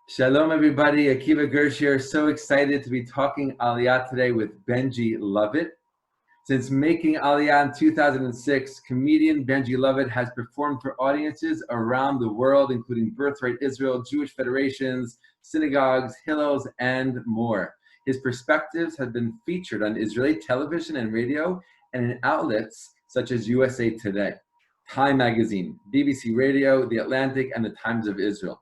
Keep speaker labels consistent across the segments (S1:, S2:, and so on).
S1: Shalom, everybody. Akiva Gersh here. So excited to be talking Aliyah today with Benji Lovitt. Since making Aliyah in 2006, comedian Benji Lovitt has performed for audiences around the world, including Birthright Israel, Jewish federations, synagogues, hillels, and more. His perspectives have been featured on Israeli television and radio and in outlets such as USA Today, Time Magazine, BBC Radio, The Atlantic, and the Times of Israel.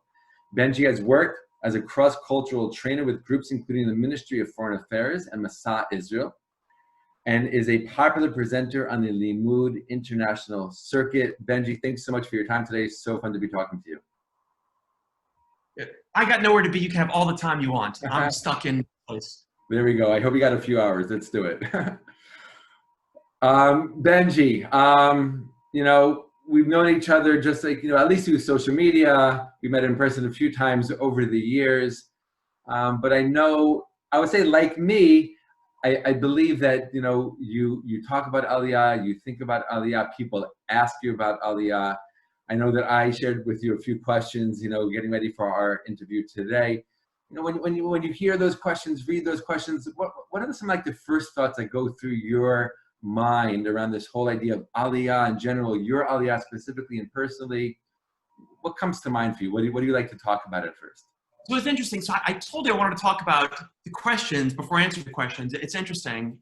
S1: Benji has worked as a cross-cultural trainer with groups including the Ministry of Foreign Affairs and Masa Israel, and is a popular presenter on the Limud International Circuit. Benji, thanks so much for your time today. It's so fun to be talking to you.
S2: I got nowhere to be. You can have all the time you want. I'm stuck in place.
S1: There we go. I hope you got a few hours. Let's do it. Benji, we've known each other just like, at least through social media. We met in person a few times over the years. But I would say like me, I believe that, you talk about Aliyah, you think about Aliyah, people ask you about Aliyah. I know that I shared with you a few questions, getting ready for our interview today. When you hear those questions, read those questions, what are some like the first thoughts that go through your mind around this whole idea of Aliyah in general, your Aliyah specifically and personally? What comes to mind for you? What do you like to talk about at first?
S2: So it's interesting. So I told you I wanted to talk about the questions before I answer the questions. It's interesting.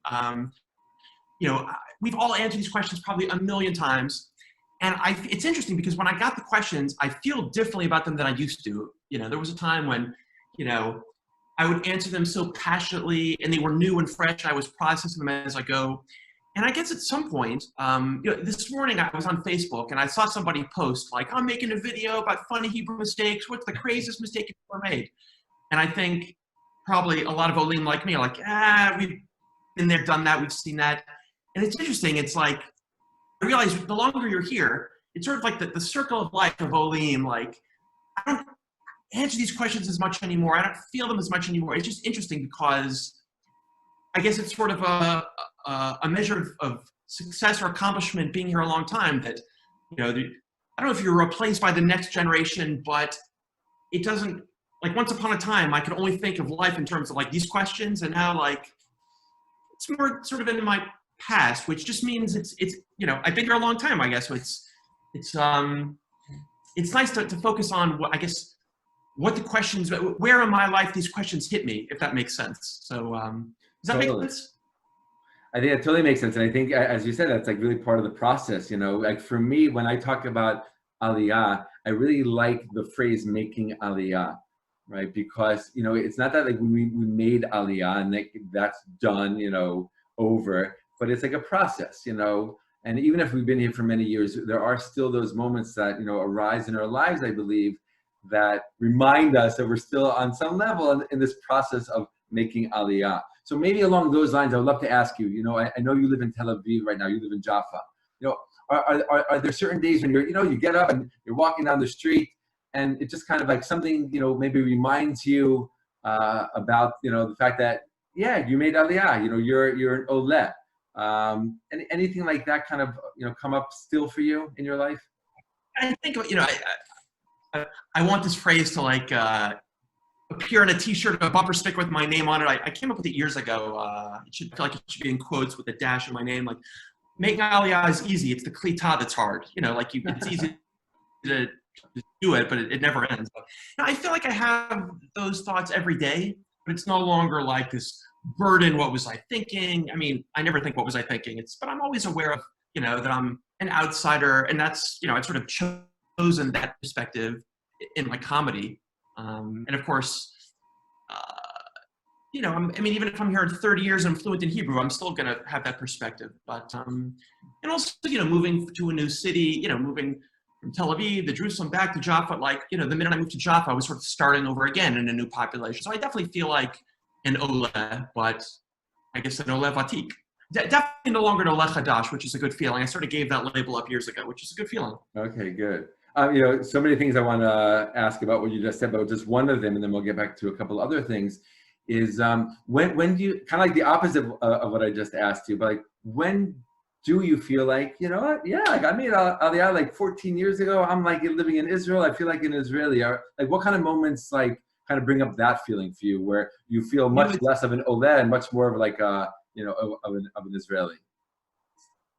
S2: We've all answered these questions probably a million times. And it's interesting because when I got the questions, I feel differently about them than I used to. There was a time when, I would answer them so passionately and they were new and fresh. I was processing them as I go. And I guess at some point, this morning I was on Facebook and I saw somebody post like, I'm making a video about funny Hebrew mistakes. What's the craziest mistake you've ever made? And I think probably a lot of Olim like me are like, we've been there, done that, we've seen that. And it's interesting. It's like, I realize the longer you're here, it's sort of like the circle of life of Olim. Like, I don't answer these questions as much anymore. I don't feel them as much anymore. It's just interesting because I guess it's sort of a measure of success or accomplishment being here a long time that, I don't know if you're replaced by the next generation, but it doesn't, like once upon a time, I could only think of life in terms of like these questions, and now like, it's more sort of in my past, which just means it's I've been here a long time, I guess. So it's nice to focus on what the questions, where in my life these questions hit me, if that makes sense. So, does that make sense?
S1: I think that totally makes sense. And I think, as you said, that's like really part of the process, like for me, when I talk about Aliyah, I really like the phrase making Aliyah, right? Because, it's not that like we made Aliyah and that's done, over, but it's like a process, and even if we've been here for many years, there are still those moments that, arise in our lives, I believe, that remind us that we're still on some level in this process of making Aliyah. So maybe along those lines, I would love to ask you, I know you live in Tel Aviv right now, you live in Jaffa. Are there certain days when you get up and you're walking down the street and it just kind of like something, maybe reminds you about, the fact that, yeah, you made Aliyah, you're an Oleh. Anything like that kind of, come up still for you in your life?
S2: I think, I want this phrase to like, appear in a t-shirt, a bumper sticker with my name on it. I came up with it years ago. It should feel like it should be in quotes with a dash in my name. Like, making Aliyah is easy. It's the klita that's hard. It's easy to do it, but it never ends. But, I feel like I have those thoughts every day, but it's no longer like this burden. What was I thinking? I mean, I never think what was I thinking. But I'm always aware of, that I'm an outsider, and that's, I've sort of chosen that perspective in my comedy. And of course, even if I'm here 30 years and I'm fluent in Hebrew, I'm still going to have that perspective. But, and also, moving to a new city, moving from Tel Aviv to Jerusalem back to Jaffa, like, the minute I moved to Jaffa, I was sort of starting over again in a new population. So I definitely feel like an Oleh, but I guess an Oleh Vatik. Definitely no longer an Oleh Chadash, which is a good feeling. I sort of gave that label up years ago, which is a good feeling.
S1: Okay, good. So many things I want to ask about what you just said, but just one of them, and then we'll get back to a couple other things, is when do you, kind of like the opposite of what I just asked you, but like, when do you feel like, what? Yeah, like I made Aliyah like 14 years ago. I'm like living in Israel. I feel like an Israeli. Or like, what kind of moments like kind of bring up that feeling for you, where you feel
S2: You know,
S1: much less of an Oleh and much more of like a, you know, of an Israeli?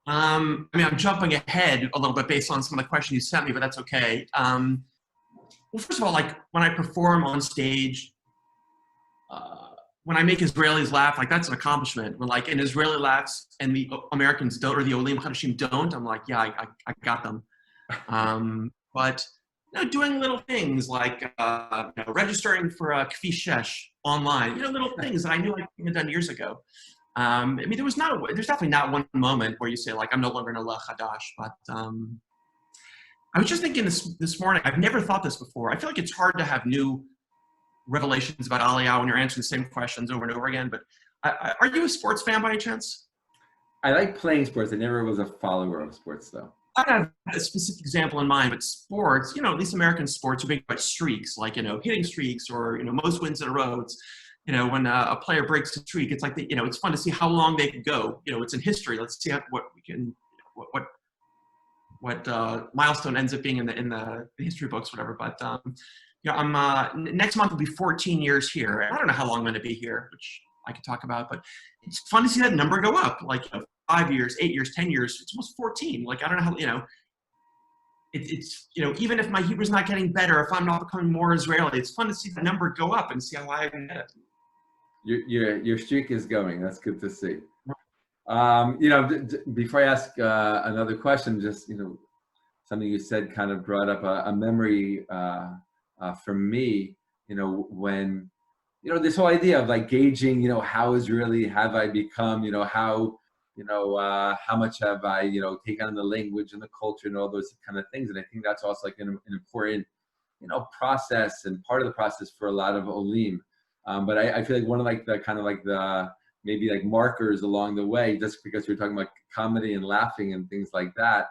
S2: I mean, I'm jumping ahead a little bit based on some of the questions you sent me, but that's okay. Well, first of all, like when I perform on stage, when I make Israelis laugh, like that's an accomplishment. When like an Israeli laughs and the Americans don't, or the Olim Hadashim don't, I'm like, yeah, I got them. But you know, doing little things like you know, registering for a Kfi Shesh online, you know, little things that I knew I could have done years ago. I mean, there's definitely not one moment where you say like, I'm no longer an Allah Hadash, but I was just thinking this morning, I've never thought this before. I feel like it's hard to have new revelations about Aliyah when you're answering the same questions over and over again, but are you a sports fan by any chance?
S1: I like playing sports. I never was a follower of sports, though.
S2: I don't have a specific example in mind, but sports, you know, at least American sports are big about streaks, like, you know, hitting streaks or, you know, most wins in a row. It's, you know, when a player breaks a streak, it's like, you know, it's fun to see how long they can go. You know, it's in history. Let's see what we can, what milestone ends up being in the history books, whatever. But, you know, I'm, next month will be 14 years here. I don't know how long I'm going to be here, which I could talk about, but it's fun to see that number go up. Like, you know, 5 years, 8 years, 10 years, it's almost 14. Like, I don't know how, you know, it's, you know, even if my Hebrew's not getting better, if I'm not becoming more Israeli, it's fun to see the number go up and see how I get it.
S1: Your streak is going. That's good to see. You know, before I ask another question, just, you know, something you said kind of brought up a memory for me, you know, when, you know, this whole idea of like gauging, you know, how Israeli have I become, you know, how much have I, you know, taken on the language and the culture and all those kind of things. And I think that's also like an important, you know, process and part of the process for a lot of Olim. But I feel like one of like the kind of like the maybe like markers along the way, just because you're talking about comedy and laughing and things like that.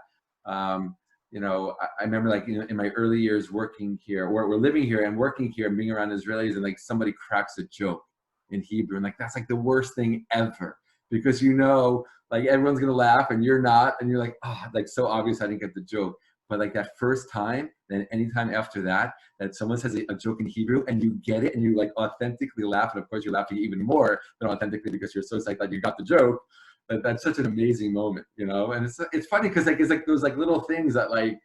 S1: You know, I remember like, you know, in my early years working here, or we're living here and working here and being around Israelis, and like somebody cracks a joke in Hebrew, and like that's like the worst thing ever, because you know, like everyone's gonna laugh and you're not, and you're like, oh, like so obvious I didn't get the joke. But like that first time, then anytime after that, that someone says a joke in Hebrew and you get it and you like authentically laugh, and of course you're laughing even more than authentically because you're so psyched that you got the joke. That's such an amazing moment, you know. And it's funny because like it's like those like little things that like,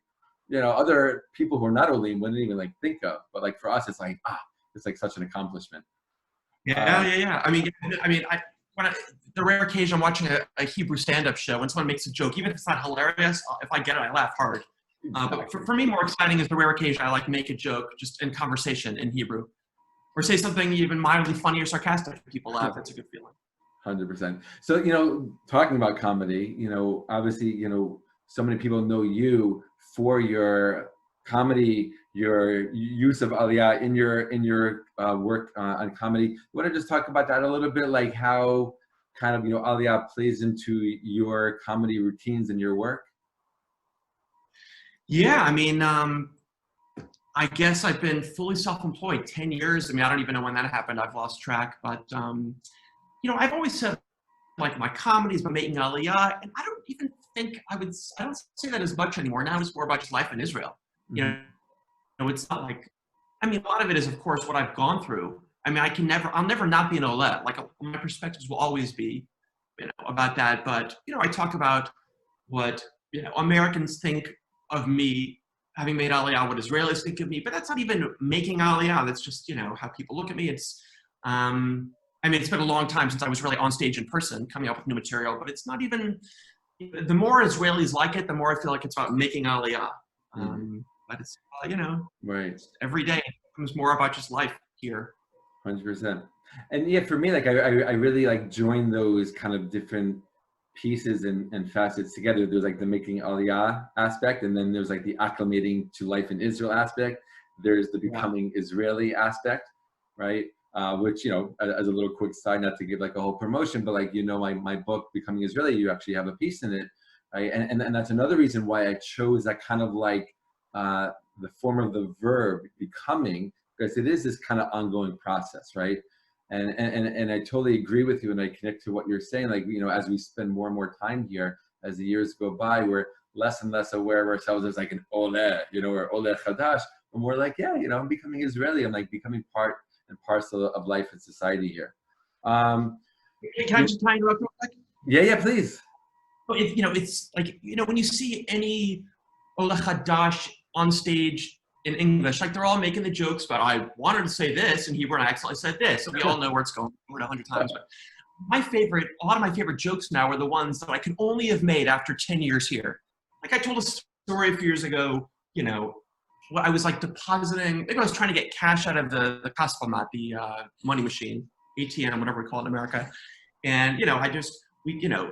S1: you know, other people who are not Olim wouldn't even like think of, but like for us it's like it's like such an accomplishment.
S2: Yeah. I mean, the rare occasion I'm watching a Hebrew stand-up show, when someone makes a joke, even if it's not hilarious, if I get it, I laugh hard. But for me, more exciting is the rare occasion I like make a joke just in conversation in Hebrew, or say something even mildly funny or sarcastic. People laugh. That's a good feeling.
S1: 100%. So, you know, talking about comedy, you know, obviously, you know, so many people know you for your comedy, your use of Aliyah in your work on comedy. You want to just talk about that a little bit, like how kind of, you know, Aliyah plays into your comedy routines and your work?
S2: Yeah, I mean, I guess I've been fully self-employed 10 years. I mean, I don't even know when that happened. I've lost track, but you know, I've always said like my comedy is about making Aliyah, and I don't even think I don't say that as much anymore. Now it's more about just life in Israel. You know, it's not like, I mean, a lot of it is, of course, what I've gone through. I mean, I'll never not be an Olet. Like my perspectives will always be, you know, about that. But, you know, I talk about what, you know, Americans think of me having made Aliyah, what Israelis think of me, but that's not even making Aliyah. That's just, you know, how people look at me. It's, I mean, it's been a long time since I was really on stage in person coming up with new material, but it's not even, the more Israelis like it, the more I feel like it's about making Aliyah. But it's, you know,
S1: Right.
S2: every day it becomes more about just life here.
S1: 100%. And yeah, for me, like I really like join those kind of different pieces and facets together. There's like the making Aliyah aspect, and then there's like the acclimating to life in Israel aspect. There's the becoming Israeli aspect, right? Which, you know, as a little quick side, not to give like a whole promotion, but like, you know, my book Becoming Israeli, you actually have a piece in it, right? And that's another reason why I chose that kind of like the form of the verb becoming, because it is this kind of ongoing process, right? And I totally agree with you, and I connect to what you're saying. Like, you know, as we spend more and more time here, as the years go by, we're less and less aware of ourselves as like an Oleh, you know, or Oleh Chadash. and we're like, yeah, you know, I'm becoming Israeli. I'm like becoming part and parcel of life and society here.
S2: Can I just try and interrupt real quick?
S1: Yeah, please.
S2: Well, you know, it's like, you know, when you see any Ola Hadash on stage in English, like they're all making the jokes about, I wanted to say this in Hebrew and I accidentally said this. So we all know where it's going 100 times. But a lot of my favorite jokes now are the ones that I could only have made after 10 years here. Like I told a story a few years ago, you know, I was like depositing, maybe I was trying to get cash out of the Kaspamat, the money machine, ATM, whatever we call it in America. And, you know, you know,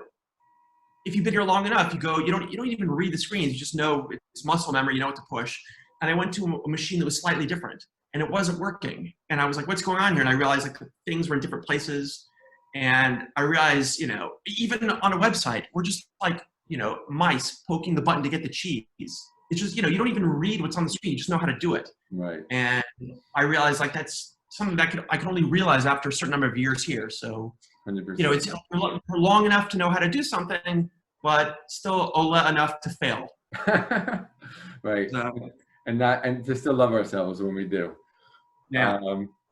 S2: if you've been here long enough, you don't even read the screens. You just know it's muscle memory. You know what to push. And I went to a machine that was slightly different, and it wasn't working. And I was like, "What's going on here?" And I realized like things were in different places. And I realized, you know, even on a website, we're just like, you know, mice poking the button to get the cheese. It's just, you know, you don't even read what's on the screen. You just know how to do it.
S1: Right.
S2: And I realized like that's something that I can only realize after a certain number of years here. So,
S1: 100%.
S2: you know, it's we're long enough to know how to do something, but still Ola enough to fail.
S1: Right.
S2: So,
S1: And to still love ourselves when we do.
S2: yeah.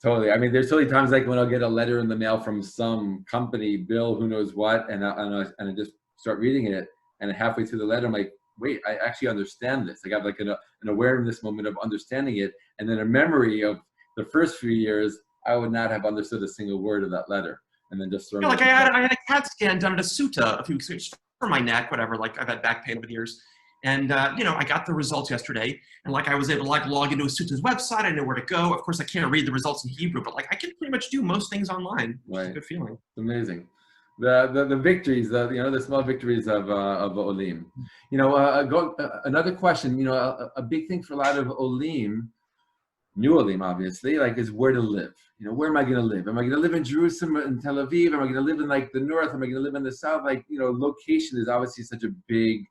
S1: Totally. I mean, there's totally times like when I'll get a letter in the mail from some company, bill, who knows what, and I just start reading it, and halfway through the letter, I'm like, wait, I actually understand this. Like I have like an awareness moment of understanding it, and then a memory of the first few years, I would not have understood a single word of that letter, and then just
S2: Yeah, like I had a CAT scan done at a Suta a few weeks ago for my neck, whatever. Like I've had back pain over the years. And, you know, I got the results yesterday, and like I was able to like log into a Suta's website. I know where to go. Of course, I can't read the results in Hebrew, but like I can pretty much do most things online. Which is a good feeling.
S1: It's amazing. The victories, the small victories of Olim. You know, another question. You know, a big thing for a lot of Olim, new Olim, obviously, like is where to live. You know, where am I going to live? Am I going to live in Jerusalem, in Tel Aviv? Am I going to live in like the north? Am I going to live in the south? Like, you know, location is obviously such a big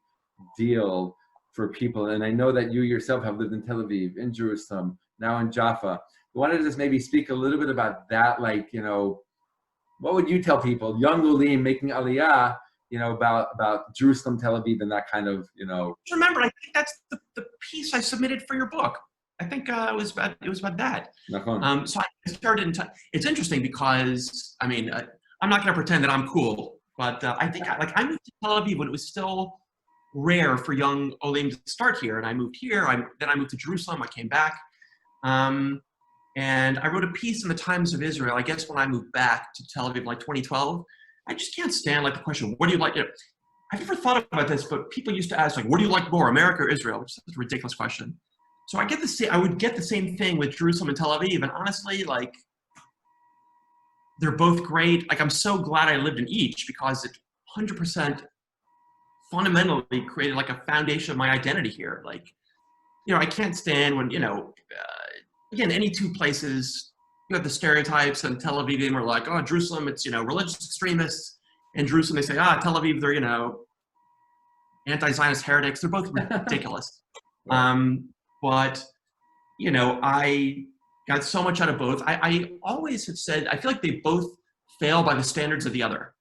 S1: deal for people, and I know that you yourself have lived in Tel Aviv, in Jerusalem, now in Jaffa. I wanted to just maybe speak a little bit about that, like, you know, what would you tell people, young Olim making Aliyah, you know, about Jerusalem, Tel Aviv, and that kind of, you know.
S2: Remember, I think that's the piece I submitted for your book. I think it was about that. So I started. It's interesting because I mean, I'm not going to pretend that I'm cool, but I think I moved to Tel Aviv when it was still rare for young Olim to start here, and I moved here. Then I moved to Jerusalem. I came back, and I wrote a piece in the Times of Israel. I guess when I moved back to Tel Aviv, like 2012, I just can't stand like the question, "What do you like?" You know, I've never thought about this, but people used to ask like, "What do you like more, America or Israel?" Which is a ridiculous question. So I would get the same thing with Jerusalem and Tel Aviv, and honestly, like they're both great. Like I'm so glad I lived in each because it 100% fundamentally created like a foundation of my identity here. Like, you know, I can't stand when, you know, again, any two places, you have the stereotypes, and Tel Aviv are like, oh, Jerusalem, it's, you know, religious extremists. And Jerusalem, they say, Tel Aviv, they're, you know, anti-Zionist heretics. They're both ridiculous. But, you know, I got so much out of both. I always have said, I feel like they both fail by the standards of the other.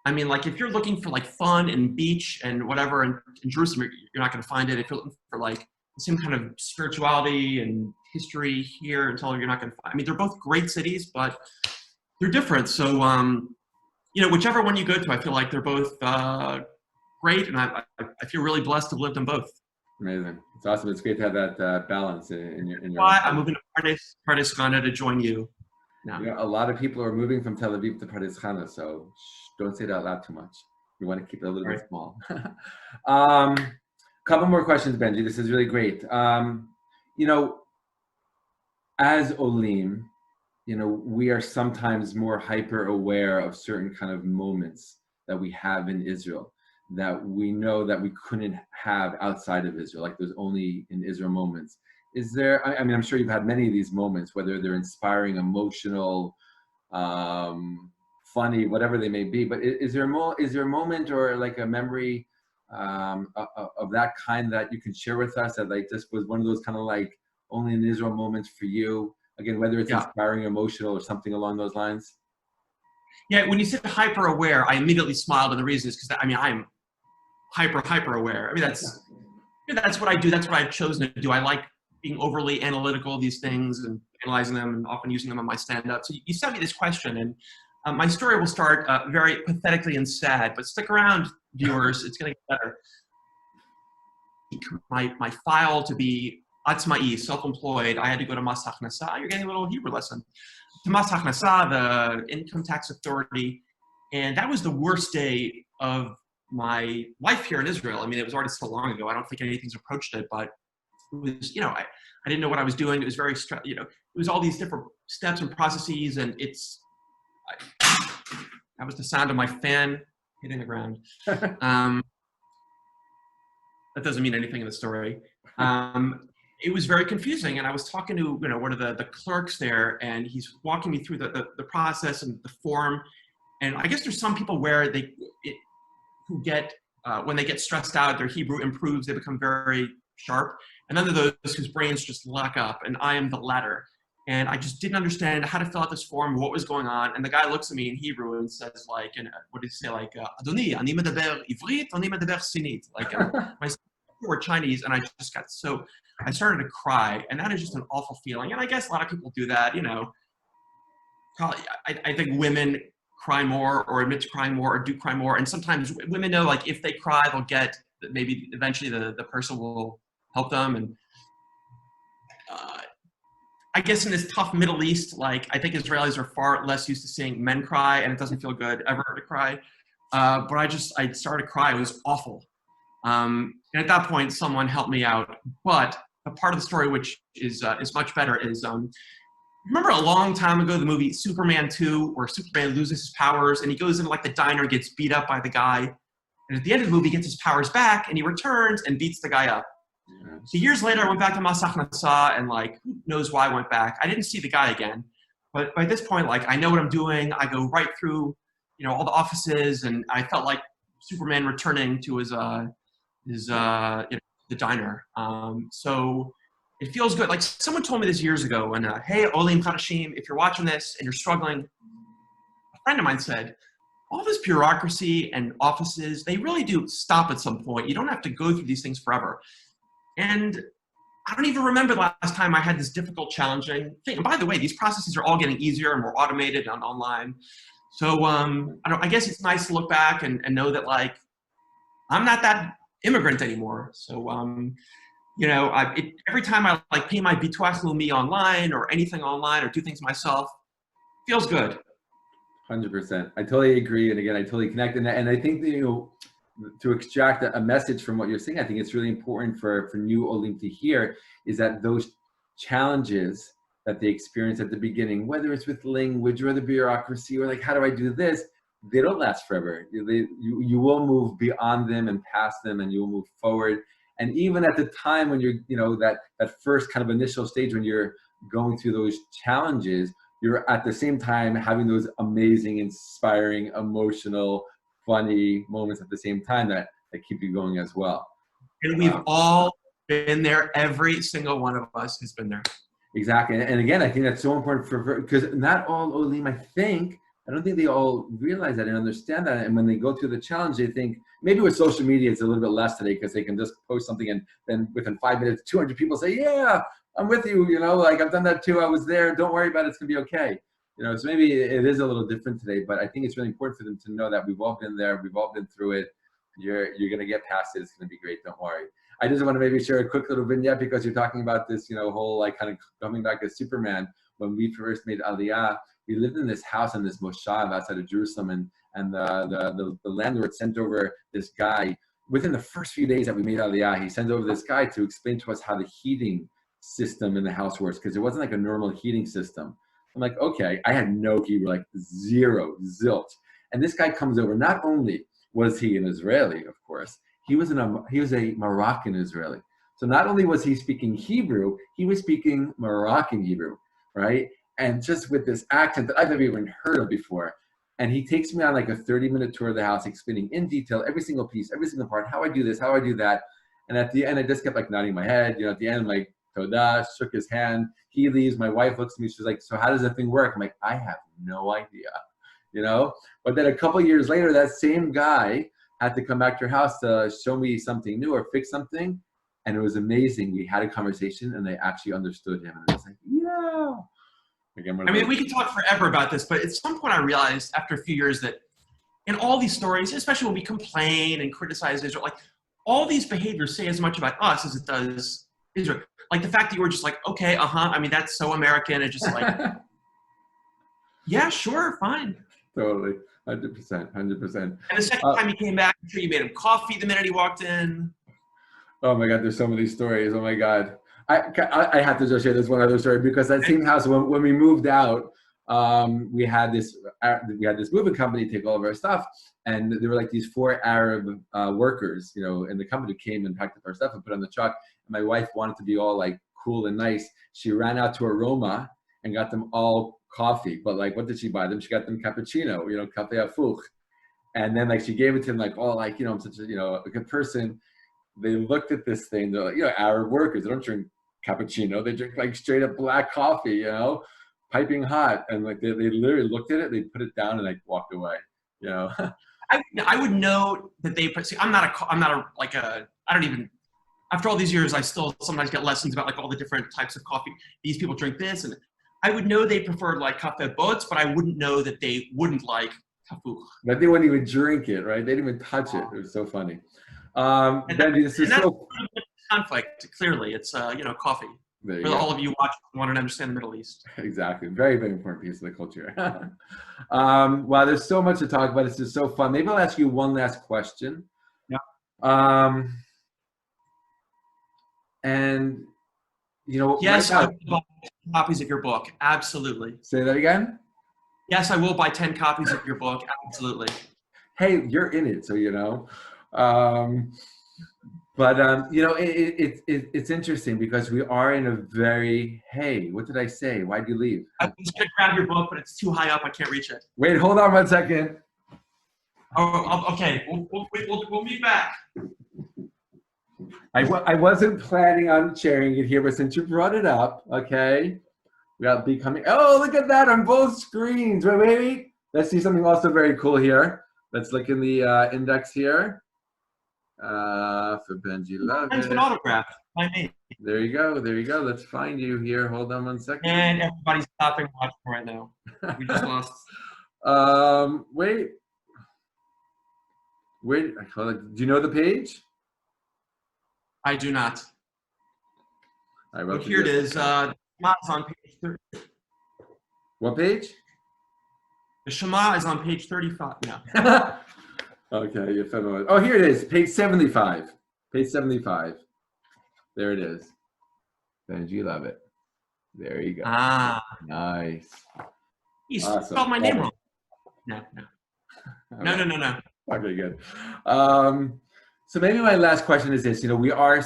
S2: I mean, like if you're looking for like fun and beach and whatever in Jerusalem, you're not going to find it. If you're looking for like the same kind of spirituality and history here in Tel Aviv, you're not going to find. I mean, they're both great cities, but they're different. So, you know, whichever one you go to, I feel like they're both great, and I feel really blessed to have lived in both.
S1: Amazing. It's awesome. It's great to have that balance in your.
S2: I'm moving to Pardes Ghana to join you.
S1: No. You know, a lot of people are moving from Tel Aviv to Pardes Ghana, so don't say that out loud too much. We want to keep it a little bit small. Couple more questions, Benji. This is really great. You know, as Olim, you know, we are sometimes more hyper aware of certain kind of moments that we have in Israel that we know that we couldn't have outside of Israel, like there's only in Israel moments. Is there, I mean, I'm sure you've had many of these moments, whether they're inspiring, emotional, funny, whatever they may be, but is there a moment or like a memory of that kind that you can share with us that like just was one of those kind of like only in Israel moments for you? Again, whether it's inspiring, emotional, or something along those lines.
S2: Yeah, when you said hyper aware, I immediately smiled, and the reason is because I mean I'm hyper aware. I mean that's what I do. That's what I've chosen to do. I like being overly analytical of these things and analyzing them and often using them on my stand-up. So you sent me this question, and my story will start very pathetically and sad, but stick around, viewers. It's going to get better. My file to be Atzma'i, self-employed, I had to go to Mas Haknasa. You're getting a little Hebrew lesson. To Mas Haknasa, the income tax authority, and that was the worst day of my life here in Israel. I mean, it was already so long ago. I don't think anything's approached it, but it was, you know, I didn't know what I was doing. It was very, you know, it was all these different steps and processes, and that was the sound of my fan hitting the ground. That doesn't mean anything in the story. It was very confusing, and I was talking to, you know, one of the clerks there, and he's walking me through the process and the form. And I guess there's some people where who get when they get stressed out, their Hebrew improves, they become very sharp, and then there are those whose brains just lock up, and I am the latter. And I just didn't understand how to fill out this form, what was going on. And the guy looks at me in Hebrew and says, like, and what did he say? Like, Adoni, ani medaber ivrit, ani medaber sinit. Like, my were Chinese, and I started to cry, and that is just an awful feeling. And I guess a lot of people do that, you know. Probably, I think women cry more, or admit to crying more, or do cry more. And sometimes women know, like, if they cry, they'll get, maybe eventually the person will help them. And I guess in this tough Middle East, like, I think Israelis are far less used to seeing men cry, and it doesn't feel good ever to cry. But I started to cry. It was awful. And at that point, someone helped me out. But the part of the story which is much better is, remember a long time ago, the movie Superman 2, where Superman loses his powers, and he goes into, like, the diner, gets beat up by the guy. And at the end of the movie, he gets his powers back, and he returns and beats the guy up. Yeah. So years later, I went back to Mas Haknasa, and, like, who knows why I went back. I didn't see the guy again. But by this point, like, I know what I'm doing. I go right through, you know, all the offices, and I felt like Superman returning to his you know, the diner. So it feels good. Like, someone told me this years ago, and hey, Olim Chadashim, if you're watching this and you're struggling, a friend of mine said, all this bureaucracy and offices, they really do stop at some point. You don't have to go through these things forever. And I don't even remember the last time I had this difficult, challenging thing. And by the way, these processes are all getting easier and more automated and online. So I guess it's nice to look back and know that, like, I'm not that immigrant anymore. So, you know, every time I, like, pay my bituach leumi online or anything online or do things myself, feels good.
S1: 100%. I totally agree. And again, I totally connect. And I think that, you know, to extract a message from what you're saying, I think it's really important for new Olim to hear is that those challenges that they experience at the beginning, whether it's with language or the bureaucracy or, like, how do I do this? They don't last forever. You will move beyond them and past them, and you will move forward. And even at the time when you're, you know, that first kind of initial stage when you're going through those challenges, you're at the same time having those amazing, inspiring, emotional, funny moments at the same time that keep you going as well.
S2: And we've all been there. Every single one of us has been there.
S1: Exactly. And again, I think that's so important because not all Olim, I don't think they all realize that and understand that. And when they go through the challenge, they think, maybe with social media, it's a little bit less today because they can just post something and then within 5 minutes, 200 people say, yeah, I'm with you. You know, like, I've done that too. I was there. Don't worry about it. It's going to be okay. You know, so maybe it is a little different today, but I think it's really important for them to know that we've all been there. We've all been through it. You're going to get past it. It's going to be great. Don't worry. I just want to maybe share a quick little vignette because you're talking about this, you know, whole, like, kind of coming back as Superman. When we first made Aliyah, we lived in this house in this moshav outside of Jerusalem, and the landlord sent over this guy. Within the first few days that we made Aliyah, he sent over this guy to explain to us how the heating system in the house works, because it wasn't like a normal heating system. I'm like, okay, I had no Hebrew, like zero, zilch. And this guy comes over. Not only was he an Israeli, of course, he was a Moroccan Israeli. So not only was he speaking Hebrew, he was speaking Moroccan Hebrew, right? And just with this accent that I've never even heard of before. And he takes me on, like, a 30-minute tour of the house, explaining in detail every single piece, every single part, how I do this, how I do that. And at the end, I just kept, like, nodding my head. You know, at the end, I'm like, Todah, shook his hand. He leaves. My wife looks at me. She's like, so how does that thing work? I'm like, I have no idea, you know? But then a couple years later, that same guy had to come back to your house to show me something new or fix something. And it was amazing. We had a conversation and they actually understood him. And it was like, yeah. Again,
S2: I mean, we could talk forever about this, but at some point I realized after a few years that in all these stories, especially when we complain and criticize Israel, like all these behaviors say as much about us as it does Israel. Like the fact that you were just like, okay, I mean, that's so American. And just like, yeah, sure, fine.
S1: Totally. 100%. 100%.
S2: And the second time he came back, I'm sure you made him coffee the minute he walked in.
S1: Oh my God, there's so many stories. Oh my God. I have to just share this one other story, because that same house, when we moved out, we had this moving company take all of our stuff, and there were like these 4 Arab workers, you know, and the company came and packed up our stuff and put it on the truck. And my wife wanted to be all like cool and nice. She ran out to Aroma and got them all coffee. But like, what did she buy them? She got them cappuccino, you know, café apouch. And then like she gave it to him like, oh, like, you know, I'm such a, you know, a good person. They looked at this thing. They're like, you know, Arab workers, they don't drink cappuccino. They drink like straight up black coffee, you know, piping hot. And like they literally looked at it, they put it down and like walked away, you know.
S2: I would know that they put, see, I don't even, after all these years, I still sometimes get lessons about like all the different types of coffee. These people drink this, and I would know they preferred like café boats, but I wouldn't know that they wouldn't like kafouch.
S1: That they wouldn't even drink it, right? They didn't even touch it. It was so funny. Benji, this is so
S2: conflict. Clearly, it's you know, coffee. For all of you watching who want to understand the Middle East.
S1: Exactly. Very, very important piece of the culture. Wow, there's so much to talk about. It's just so fun. Maybe I'll ask you one last question.
S2: Yeah.
S1: And, you know,
S2: yes,
S1: right
S2: I will buy 10 copies of your book. Absolutely.
S1: Say that again?
S2: Yes, I will buy 10 copies of your book. Absolutely.
S1: Hey, you're in it, so you know. You know, it's interesting because we are in a very, hey, what did I say? Why'd you leave?
S2: I was going to grab your book, but it's too high up. I can't reach it.
S1: Wait, hold on 1 second.
S2: Oh, okay. We'll meet back.
S1: I wasn't planning on sharing it here, but since you brought it up, okay, we got becoming. Oh, look at that on both screens. Wait. Let's see something also very cool here. Let's look in the index here. For Benji Lovitt.
S2: Mine's been autographed by me.
S1: There you go. Let's find you here. Hold on 1 second.
S2: And everybody's stopping watching right now. We just lost.
S1: Wait. Hold on. Do you know the page?
S2: I do not.
S1: I wrote
S2: here it is. The Shema is on page 30.
S1: What page?
S2: The Shema is on page 35. No.
S1: Okay, you're familiar. Oh, here it is. Page 75. Page 75. There it is. Benji Lovitt. There you go.
S2: Ah.
S1: Nice.
S2: You
S1: awesome.
S2: spelled my name wrong. No.
S1: Okay, good. So maybe my last question is this. You know, we are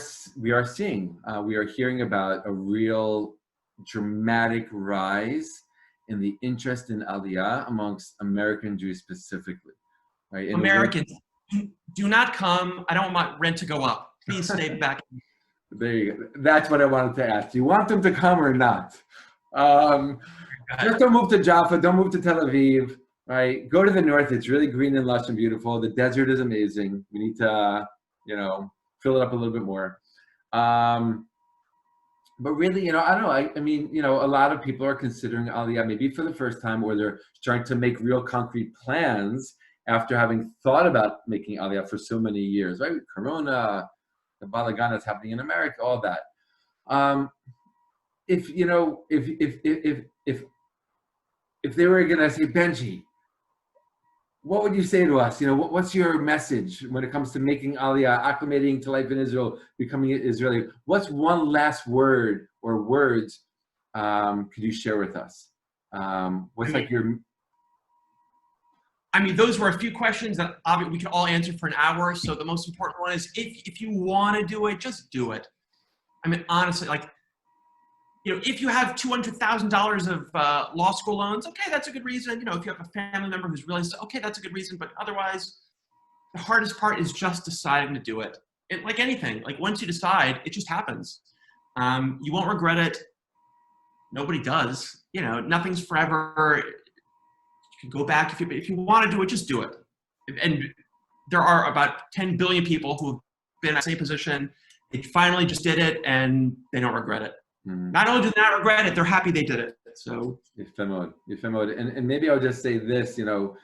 S1: hearing about a real dramatic rise in the interest in Aliyah amongst American Jews specifically. Right?
S2: Americans, do not come. I don't want rent to go up. Please stay back.
S1: There you go. That's what I wanted to ask. Do you want them to come or not? Just don't move to Jaffa. Don't move to Tel Aviv. Right? Go to the north. It's really green and lush and beautiful. The desert is amazing. We need to, you know, fill it up a little bit more. But really, you know, I don't know. I mean, you know, a lot of people are considering Aliyah maybe for the first time, or they're starting to make real concrete plans after having thought about making Aliyah for so many years, right? Corona, the balagan that's happening in America, all that. If they were gonna say, Benji, what would you say to us? You know, what's your message when it comes to making Aliyah, acclimating to life in Israel, becoming Israeli? What's one last word or words could you share with us?
S2: I mean, those were a few questions that we could all answer for an hour. So the most important one is if you want to do it, just do it. I mean, honestly, like, you know, if you have $200,000 of law school loans, okay, that's a good reason. You know, if you have a family member who's really, okay, that's a good reason. But otherwise, the hardest part is just deciding to do it. Like anything, like once you decide, it just happens. You won't regret it. Nobody does. You know, nothing's forever. You can go back if you want to do it, just do it. And there are about 10 billion people who have been in the same position they finally just did it and they don't regret it.
S1: Mm.
S2: Not only do they not regret it, they're happy they did it. So
S1: and maybe I'll just say this, you know,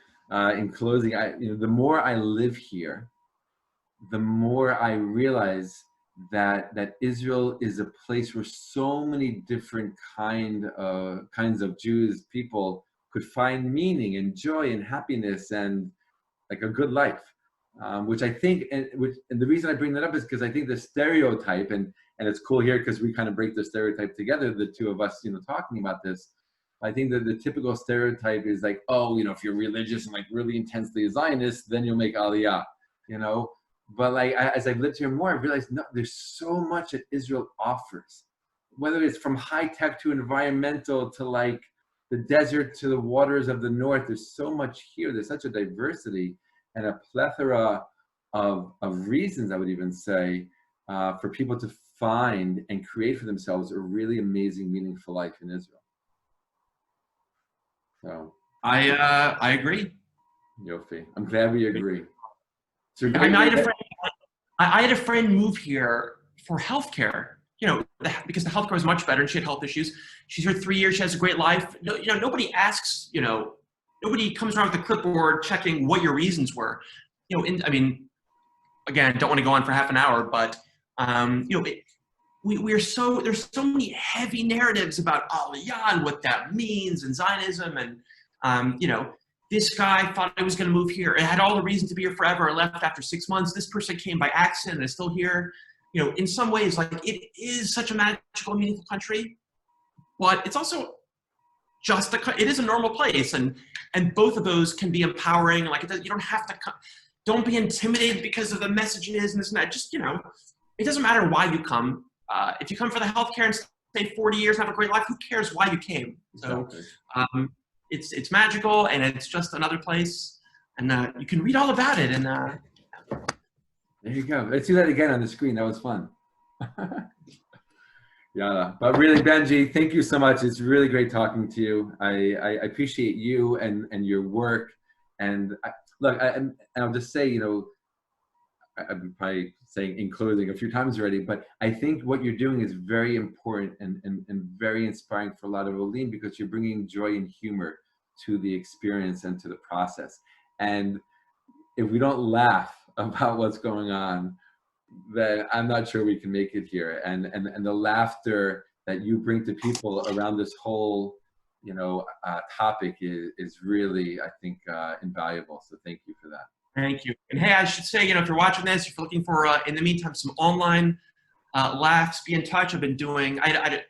S1: in closing, the more I live here, the more I realize that Israel is a place where so many different kinds of Jews, people could find meaning and joy and happiness and like a good life, which I think, and the reason I bring that up is because I think the stereotype, and it's cool here because we kind of break the stereotype together, the two of us, talking about this. I think that the typical stereotype is like, oh, if you're religious and like really intensely a Zionist, then you'll make Aliyah, But like, as I've lived here more, I realized, no, there's so much that Israel offers, whether it's from high tech to environmental to like the desert to the waters of the north. There's so much here. There's such a diversity and a plethora of reasons, I would even say, for people to find and create for themselves a really amazing, meaningful life in Israel. So
S2: I agree.
S1: Yofi, I'm glad we agree. So
S2: I had a friend move here for healthcare, because the healthcare was much better and she had health issues. She's here 3 years. She has a great life. No, nobody asks, nobody comes around with a clipboard checking what your reasons were. Again, don't want to go on for half an hour, but, there's so many heavy narratives about Aliyah and what that means and Zionism. And, this guy thought I was going to move here. It had all the reason to be here forever. I left after 6 months. This person came by accident and is still here. In some ways, like, it is such a magical and meaningful country, but it's also just it is a normal place, and both of those can be empowering. Like, you don't have to don't be intimidated because of the messages and this and that. Just, it doesn't matter why you come. If you come for the healthcare and stay 40 years and have a great life, who cares why you came? So, it's magical, and it's just another place, and you can read all about it. And
S1: there you go. Let's do that again on the screen. That was fun. Yeah, but really, Benji, thank you so much. It's really great talking to you. I appreciate you and your work. And I'll just say, I've been probably saying in closing a few times already, but I think what you're doing is very important and very inspiring for a lot of Olim, because you're bringing joy and humor to the experience and to the process. And if we don't laugh about what's going on, then I'm not sure we can make it here. And the laughter that you bring to people around this whole, topic is really, I think, invaluable. So thank you for that.
S2: Thank you. And hey, I should say, if you're watching this, if you're looking for, in the meantime, some online laughs, be in touch. I've been doing,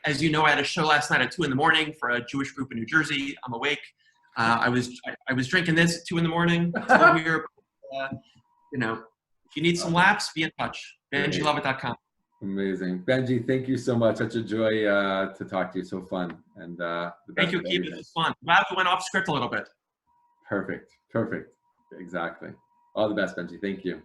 S2: as you know, I had a show last night at 2 a.m. for a Jewish group in New Jersey. I'm awake. I was drinking this at 2 a.m. Still here. If you need some laughs, be in touch. BenjiLovitt.com.
S1: Amazing. Benji, thank you so much. Such a joy to talk to you. So fun. And
S2: thank you. Keep it fun. Glad we went off script a little bit.
S1: Perfect. Exactly. All the best, Benji. Thank you.